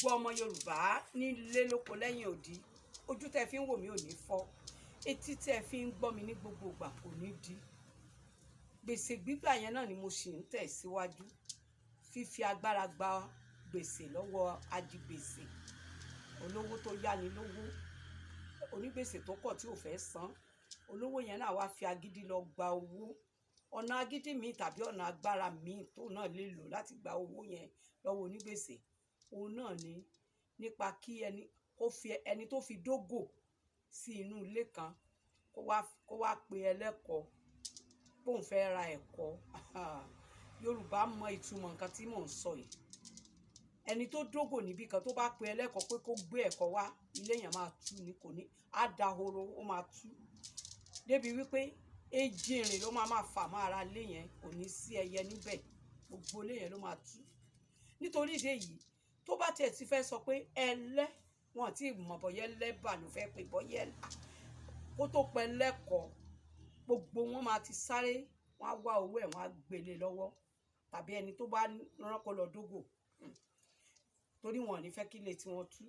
gbogbo ọmọ Yorùbá nílé lóko lẹ́yìn odi, ojú tẹ́ fi ń wò mí ò ní fọ́, etí tẹ́ fi ń gbọ́ mi ní gbogbo ìgbà kò ní di. Gbèsè gbígbà yẹn náà ni mo sì ń tẹ̀ síwájú, fífi agbára gba gbèsè lọ́wọ́ ajigbèsè, olówó tó yáni lówó, onígbèsè tó kọ̀ tí ò fẹ́ san, olówó yẹn náà wá fi agídí lọ gba owó, ọ̀nà agídí míì tàbí ọ̀nà agbára míì tó náà lè lò láti gba owó yẹn lọ́wọ́ onígbèsè, òun náà ni nípa kí ẹni tó fi dógò sí inú ilé kan kó wá pe ẹlẹ́kọ̀ọ́ bóun fẹ́ ra ẹ̀kọ́. Yorùbá mọ ìtumọ̀ nǹkan tí mò ń sọ yìí. Ẹni tó dógò níbì kan tó bá pe ẹlẹ́kọ̀ọ́ pé kó gbé ẹ̀kọ́ wá, ilé yẹn máa tú ni, kò ní á dahoro, ó máa tú débi wípé ejìnrìn ló máa fà mọ́ ara ilé yẹn, kò ní sí ẹyẹ níbẹ̀, gbogbo ilé yẹn ló máa tú. Nítorí ìdí èyí, tó bá tiẹ̀ ti fẹ́ sọ pé wọn tí mọ̀ bọ́yẹ́ lẹ́bà ló fẹ́ pé bọ́yẹ́ kó tó pẹ́ lẹ́kọ̀ọ́, gbogbo wọn máa ti sáré, wọn á wá owó ẹ̀, wọn á gbélé lọ́wọ́, tàbí ẹni tó bá rán kó lọ dógò, torí wọn ò ní fẹ́ kí ilé tí wọ́n tú.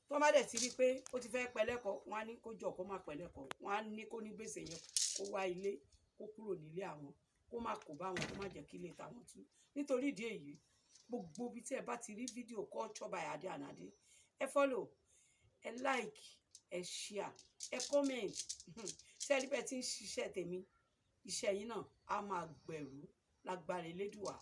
Tó bá dẹ̀ ti rí pé ó ti fẹ́ pẹ́ lẹ́kọ̀ọ́, wọn á ní kó jọ kó má pẹ́ lẹ́kọ̀ọ́, wọn á ní kó ní gbèsè yẹn kó wá ilé, kó kúrò nílé àwọn, kó má kó bá wọn, kó má jẹ́ kí ilé tàwọn tú. Nítorí ìdí èyí, gbogbo ibi tí ẹ bá ti rí fídíò Culture by Ade and Ade, ẹ follow, ẹ like, ẹ share, ẹ comment. Ṣé ẹ rí bẹ́ẹ̀ tí ń ṣiṣẹ́ tèmi, iṣẹ́ yín náà á máa gbèrú lágbára Elédùà.